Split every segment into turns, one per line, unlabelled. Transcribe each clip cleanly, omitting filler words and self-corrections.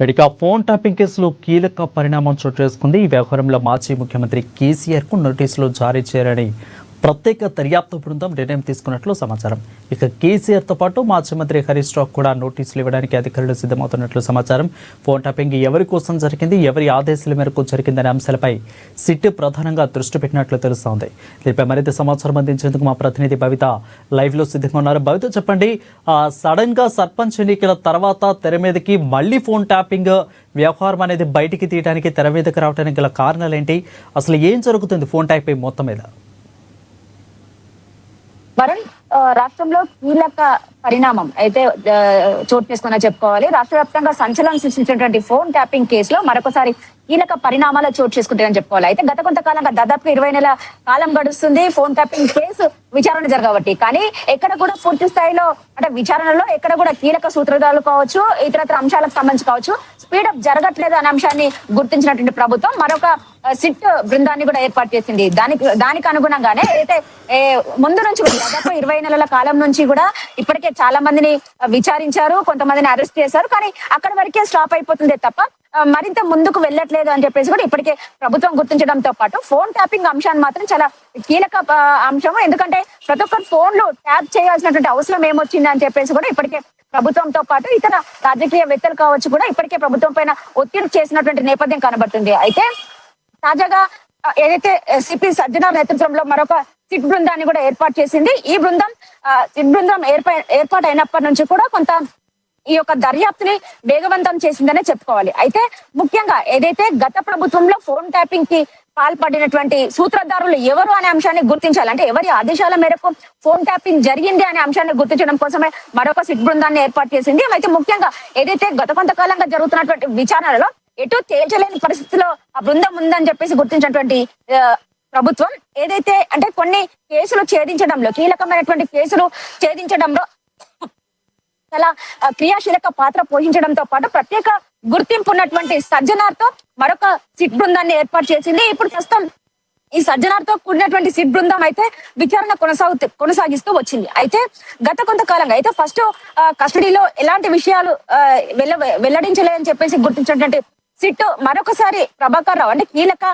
ఇక phone tapping కేసులో కీలక పరిణామం చోటు చేసుకుంది. ఈ వ్యవహారంలో మాజీ ముఖ్యమంత్రి కేసీఆర్కు నోటీసులు జారీ చేయాలని ప్రత్యేక దర్యాప్తు బృందం నిర్ణయం తీసుకున్నట్లు సమాచారం. ఇక కేసీఆర్తో పాటు మాజీ మంత్రి హరీష్ రావు కూడా నోటీసులు ఇవ్వడానికి అధికారులు సిద్ధమవుతున్నట్లు సమాచారం. ఫోన్ ట్యాపింగ్ ఎవరి కోసం జరిగింది, ఎవరి ఆదేశాల మేరకు జరిగిందనే అంశాలపై సిట్ ప్రధానంగా దృష్టి పెట్టినట్లు తెలుస్తోంది. దీనిపై మరింత సమాచారం అందించేందుకు మా ప్రతినిధి భవిత లైవ్లో సిద్ధంగా ఉన్నారు. భవిత, చెప్పండి, సడన్గా సర్పంచ్ ఎన్నికల తర్వాత తెర మీదకి మళ్ళీ ఫోన్ ట్యాపింగ్ వ్యవహారం అనేది బయటికి తీయడానికి, తెర మీదకి రావడానికి గల కారణాలు ఏంటి? అసలు ఏం జరుగుతుంది ఫోన్ ట్యాపింగ్ మొత్తం మీద?
వరుణ్, రాష్ట్రంలో కీలక పరిణామం అయితే చోటు చేసుకున్నా చెప్పుకోవాలి. రాష్ట్ర వ్యాప్తంగా సంచలనం సృష్టించినటువంటి ఫోన్ ట్యాపింగ్ కేసులో మరొకసారి కీలక పరిణామాలు చోటు చేసుకుంటాయని చెప్పుకోవాలి. అయితే గత కొంతకాలంగా దాదాపు 20 నెలల కాలం గడుస్తుంది ఫోన్ ట్యాపింగ్ కేసు విచారణ జరగబట్టి. కానీ ఎక్కడ కూడా పూర్తి స్థాయిలో అంటే విచారణలో ఎక్కడ కూడా కీలక సూత్రధారులు కావచ్చు, ఇతరత్ర అంశాలకు సంబంధించి కావచ్చు స్పీడప్ జరగట్లేదు అనే అంశాన్ని గుర్తించినటువంటి ప్రభుత్వం మరొక సిట్ బృందాన్ని కూడా ఏర్పాటు చేసింది. దానికి అనుగుణంగానే అయితే ముందు నుంచి దాదాపు 20 నెలల కాలం నుంచి కూడా ఇప్పటికే చాలా మందిని విచారించారు, కొంతమందిని అరెస్ట్ చేశారు. కానీ అక్కడ వరకే స్టాప్ అయిపోతుందే తప్ప మరింత ముందుకు వెళ్ళట్లేదు అని చెప్పేసి కూడా ఇప్పటికే ప్రభుత్వం గుర్తించడంతో పాటు ఫోన్ ట్యాపింగ్ అంశాన్ని మాత్రం చాలా కీలక అంశం. ఎందుకంటే ప్రతి ఒక్కరు ఫోన్లు ట్యాప్ చేయాల్సినటువంటి అవసరం ఏమొచ్చింది అని చెప్పేసి కూడా ఇప్పటికే ప్రభుత్వంతో పాటు ఇతర రాజకీయవేత్తలు కావచ్చు కూడా ఇప్పటికే ప్రభుత్వం పైన ఒత్తిడి చేసినటువంటి నేపథ్యం కనబడుతుంది. అయితే తాజాగా ఏదైతే సిపి సజ్జనార్ నేతృత్వంలో మరొక సిట్ బృందాన్ని కూడా ఏర్పాటు చేసింది. ఈ సిట్ బృందం ఏర్పాటు అయినప్పటి నుంచి కూడా కొంత ఈ యొక్క దర్యాప్తుని వేగవంతం చేసిందనే చెప్పుకోవాలి. అయితే ముఖ్యంగా ఏదైతే గత ప్రభుత్వంలో ఫోన్ ట్యాపింగ్ కి పాల్పడినటువంటి సూత్రధారులు ఎవరు అనే అంశాన్ని గుర్తించాలి. అంటే ఎవరి ఆదేశాల మేరకు ఫోన్ ట్యాపింగ్ జరిగింది అనే అంశాన్ని గుర్తించడం కోసమే మరొక సిట్ బృందాన్ని ఏర్పాటు చేసింది. అయితే ముఖ్యంగా ఏదైతే గత కొంతకాలంగా జరుగుతున్నటువంటి విచారణలో ఎటు తేల్చలేని పరిస్థితిలో ఆ బృందం ఉందని చెప్పేసి గుర్తించినటువంటి ప్రభుత్వం ఏదైతే అంటే కొన్ని కేసులు ఛేదించడంలో, కీలకమైనటువంటి కేసులు ఛేదించడంలో చాలా క్రియాశీలక పాత్ర పోషించడంతో పాటు ప్రత్యేక గుర్తింపు ఉన్నటువంటి సజ్జనార్ తో మరొక సిట్ బృందాన్ని ఏర్పాటు చేసింది. ఇప్పుడు ప్రస్తుతం ఈ సజ్జనార్ తో కూడినటువంటి సిట్ బృందం అయితే విచారణ కొనసాగిస్తూ వచ్చింది. అయితే గత కొంతకాలంగా అయితే ఫస్ట్ కస్టడీలో ఎలాంటి విషయాలు వెల్లడించలేదని చెప్పేసి గుర్తించినటువంటి సిట్ మరొకసారి ప్రభాకర్ రావు అంటే కీలక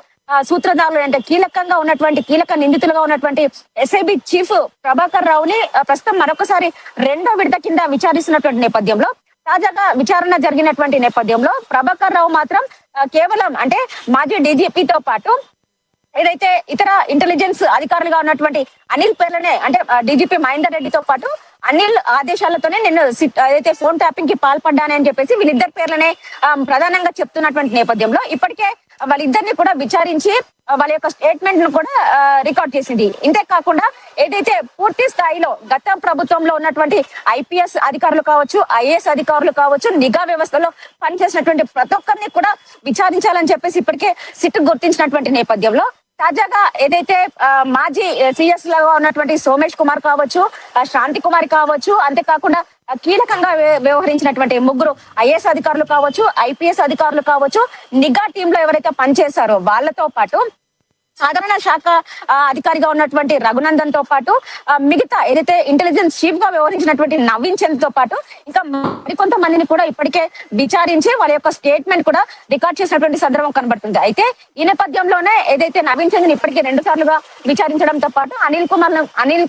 సూత్రధారులు అంటే కీలకంగా ఉన్నటువంటి కీలక నిందితులుగా ఉన్నటువంటి ఎస్ఐబి చీఫ్ ప్రభాకర్ రావుని ప్రస్తుతం మరొకసారి 2వ విడత కింద విచారిస్తున్నటువంటి నేపథ్యంలో తాజాగా విచారణ జరిగినటువంటి నేపథ్యంలో ప్రభాకర్ రావు మాత్రం కేవలం అంటే మాజీ డీజీపీతో పాటు ఏదైతే ఇతర ఇంటెలిజెన్స్ అధికారులుగా ఉన్నటువంటి అనిల్ పేర్లనే అంటే డీజీపీ మహేందర్ రెడ్డితో పాటు అనిల్ ఆదేశాలతోనే నేను ఏదైతే ఫోన్ ట్యాపింగ్ కి పాల్పడ్డానని అని చెప్పేసి వీళ్ళిద్దరి పేర్లనే ప్రధానంగా చెప్తున్నటువంటి నేపథ్యంలో ఇప్పటికే వాళ్ళిద్దరిని కూడా విచారించి వాళ్ళ యొక్క స్టేట్మెంట్ ను కూడా రికార్డ్ చేసింది. ఇంతే కాకుండా ఏదైతే పూర్తి స్థాయిలో గత ప్రభుత్వంలో ఉన్నటువంటి ఐపీఎస్ అధికారులు కావచ్చు, ఐఏఎస్ అధికారులు కావచ్చు, నిఘా వ్యవస్థలో పనిచేసినటువంటి ప్రతి ఒక్కరిని కూడా విచారించాలని చెప్పేసి ఇప్పటికే సిట్ గుర్తించినటువంటి నేపథ్యంలో తాజాగా ఏదైతే మాజీ సిఎస్ లాగా ఉన్నటువంటి సోమేష్ కుమార్ కావచ్చు, శాంతి కుమార్ కావచ్చు, అంతేకాకుండా కీలకంగా వ్యవహరించినటువంటి 3 ఐఏఎస్ అధికారులు కావచ్చు, ఐపీఎస్ అధికారులు కావచ్చు, నిఘా టీంలో ఎవరైతే పనిచేశారో వాళ్ళతో పాటు సాధారణ శాఖ అధికారిగా ఉన్నటువంటి రఘునందన్ తో పాటు మిగతా ఏదైతే ఇంటెలిజెన్స్ చీఫ్ గా వ్యవహరించినటువంటి నవీన్ చంద్ తో పాటు ఇంకా మరికొంతమందిని కూడా ఇప్పటికే విచారించి వాళ్ళ యొక్క స్టేట్మెంట్ కూడా రికార్డ్ చేసినటువంటి సందర్భం కనబడుతుంది. అయితే ఈ నేపథ్యంలోనే ఏదైతే నవీన్ చంద్ ని ఇప్పటికే 2 సార్లుగా విచారించడంతో పాటు అనిల్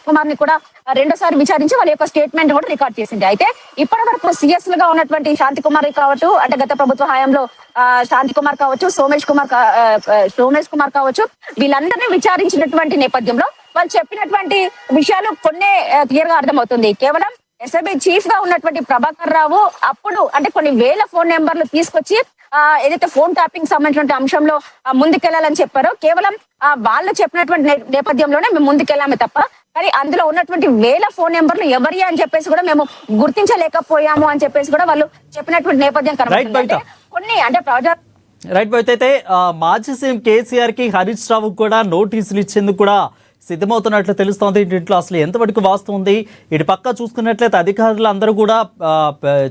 కుమార్ ని కూడా 2వ సారి విచారించి వాళ్ళ యొక్క స్టేట్మెంట్ కూడా రికార్డ్ చేసింది. అయితే ఇప్పటి వరకు సిఎస్ లుగా ఉన్నటువంటి శాంతి కుమార్ కావచ్చు అంటే గత ప్రభుత్వ హయాంలో శాంతి కుమార్ కావచ్చు, సోమేష్ కుమార్ కావచ్చు, వీళ్ళందరినీ విచారించినటువంటి నేపథ్యంలో వాళ్ళు చెప్పినటువంటి విషయాలు కొన్ని క్లియర్ గా అర్థమవుతుంది. కేవలం ఎస్ఐబి చీఫ్ గా ఉన్నటువంటి ప్రభాకర్ రావు అప్పుడు అంటే కొన్ని వేల ఫోన్ నెంబర్లు తీసుకొచ్చి ఏదైతే ఫోన్ ట్యాపింగ్ సంబంధించిన అంశంలో ముందుకెళ్లాలని చెప్పారో కేవలం వాళ్ళు చెప్పినటువంటి నేపథ్యంలోనే మేము ముందుకెళ్ళామే తప్ప కానీ అందులో ఉన్నటువంటి వేల ఫోన్ నెంబర్లు ఎవరి అని చెప్పేసి కూడా మేము గుర్తించలేకపోయాము అని చెప్పేసి కూడా వాళ్ళు చెప్పినటువంటి నేపథ్యం కనబడుతుంది. కొన్ని అంటే
రైట్ బోత్ అయితే మాజీ సీఎం కేసీఆర్ కి హరీష్ రావు కూడా నోటీసులు ఇచ్చేందుకు కూడా సిద్ధమవుతున్నట్లు తెలుస్తోంది. దీంట్లో అసలు ఎంతవరకు వాస్తవం ఉంది? ఇటు పక్క చూసుకున్నట్లయితే అధికారులు అందరూ కూడా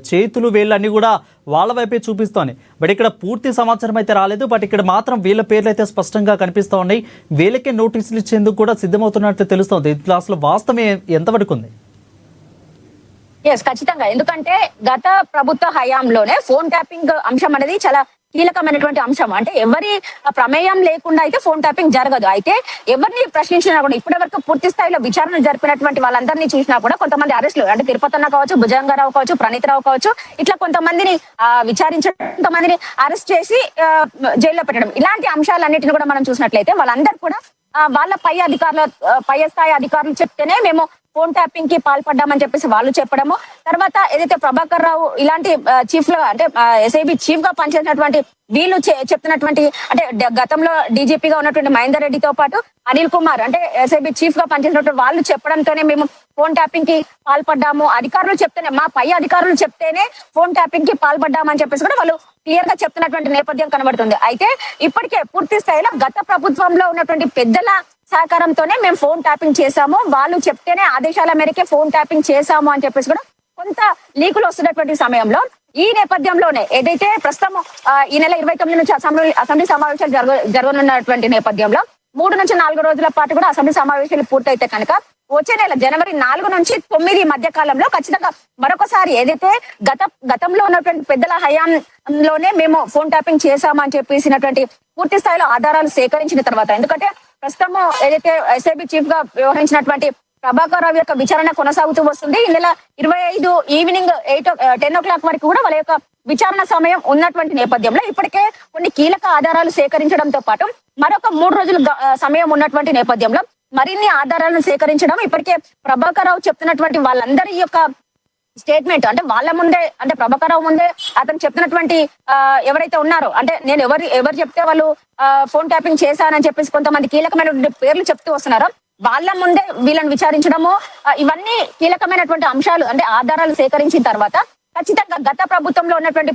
చేతులు వేళ్ళన్నీ కూడా వాళ్ళ వైపే చూపిస్తోంది. బట్ ఇక్కడ పూర్తి సమాచారం అయితే రాలేదు. బట్ ఇక్కడ మాత్రం వీళ్ళ పేర్లు అయితే స్పష్టంగా కనిపిస్తూ ఉన్నాయి. వీళ్ళకే నోటీసులు ఇచ్చేందుకు కూడా సిద్ధమవుతున్నట్లు తెలుస్తోంది. దీంట్లో అసలు వాస్తవం ఎంతవరకు ఉంది?
ఎస్, ఖచ్చితంగా. ఎందుకంటే గత ప్రభుత్వ హయాంలోనే ఫోన్ ట్యాపింగ్ అంశం అనేది చాలా కీలకమైనటువంటి అంశం. అంటే ఎవరి ప్రమేయం లేకుండా అయితే ఫోన్ ట్యాపింగ్ జరగదు. అయితే ఎవరిని ప్రశ్నించినా కూడా ఇప్పటి వరకు పూర్తి స్థాయిలో విచారణ జరిపినటువంటి వాళ్ళందరినీ చూసినా కూడా కొంతమంది అరెస్టులు, అంటే తిరుపతి అన్న కావచ్చు, భుజంగారావు కావచ్చు, ప్రణీత్ రావు కావచ్చు, ఇట్లా కొంతమందిని విచారించడం, కొంతమందిని అరెస్ట్ చేసి జైల్లో పెట్టడం, ఇలాంటి అంశాలన్నిటిని కూడా మనం చూసినట్లయితే వాళ్ళందరూ కూడా వాళ్ళ పై స్థాయి అధికారులు చెప్తేనే మేము ఫోన్ ట్యాపింగ్ కి పాల్పడ్డామని చెప్పేసి వాళ్ళు చెప్పడము. తర్వాత ఏదైతే ప్రభాకర్ రావు ఇలాంటి చీఫ్ గా, అంటే ఎస్ఐబి చీఫ్ గా పనిచేసినటువంటి వీళ్ళు చెప్తున్నటువంటి, అంటే గతంలో డీజీపీగా ఉన్నటువంటి మహేందర్ రెడ్డితో పాటు అనిల్ కుమార్, అంటే ఎస్ఐబి చీఫ్ గా పనిచేసినటువంటి వాళ్ళు చెప్పడంతోనే మేము ఫోన్ ట్యాపింగ్ కి పాల్పడ్డాము, అధికారులు చెప్తేనే, మా పై అధికారులు చెప్తేనే ఫోన్ ట్యాపింగ్ కి పాల్పడ్డామని చెప్పేసి కూడా వాళ్ళు క్లియర్ గా చెప్తున్నటువంటి నేపథ్యం కనబడుతుంది. అయితే ఇప్పటికే పూర్తి స్థాయిలో గత ప్రభుత్వంలో ఉన్నటువంటి పెద్దల సహకారంతోనే మేము ఫోన్ ట్యాపింగ్ చేశాము, వాళ్ళు చెప్తేనే ఆదేశాల మేరకే ఫోన్ ట్యాపింగ్ చేశాము అని చెప్పేసి కూడా కొంత లీకులు వస్తున్నటువంటి సమయంలో, ఈ నేపథ్యంలోనే ఏదైతే ప్రస్తుతం ఈ నెల 29 నుంచి అసెంబ్లీ సమావేశాలు జరగనున్నటువంటి నేపథ్యంలో 3 నుంచి 4 రోజుల పాటు కూడా అసెంబ్లీ సమావేశాలు పూర్తయితే కనుక వచ్చే నెల జనవరి 4 నుంచి 9 మధ్య కాలంలో ఖచ్చితంగా మరొకసారి ఏదైతే గతంలో ఉన్నటువంటి పెద్దల హయాంలోనే మేము ఫోన్ ట్యాపింగ్ చేశామని చెప్పేసినటువంటి పూర్తి స్థాయిలో ఆధారాలు సేకరించిన తర్వాత, ఎందుకంటే ప్రస్తుతం ఏదైతే ఎస్ఐబి చీఫ్ గా వ్యవహరించినటువంటి ప్రభాకర్ రావు యొక్క విచారణ కొనసాగుతూ వస్తుంది. ఈ నెల 25 ఈవినింగ్ 10 o'clock వరకు కూడా వాళ్ళ యొక్క విచారణ సమయం ఉన్నటువంటి నేపథ్యంలో ఇప్పటికే కొన్ని కీలక ఆధారాలు సేకరించడంతో పాటు మరొక 3 రోజులు సమయం ఉన్నటువంటి నేపథ్యంలో మరిన్ని ఆధారాలను సేకరించడం, ఇప్పటికే ప్రభాకర్ రావు చెప్తున్నటువంటి వాళ్ళందరి యొక్క స్టేట్మెంట్, అంటే వాళ్ళ ముందే, అంటే ప్రభాకర్ రావు ముందే అతను చెప్తున్నటువంటి ఎవరైతే ఉన్నారో, అంటే నేను ఎవరు చెప్తే వాళ్ళు ఫోన్ ట్యాపింగ్ చేశానని చెప్పేసి కొంతమంది కీలకమైన పేర్లు చెప్తూ వస్తున్నారో వాళ్ళ ముందే వీళ్ళని విచారించడము, ఇవన్నీ కీలకమైనటువంటి అంశాలు, అంటే ఆధారాలు సేకరించిన తర్వాత ఖచ్చితంగా గత ప్రభుత్వంలో ఉన్నటువంటి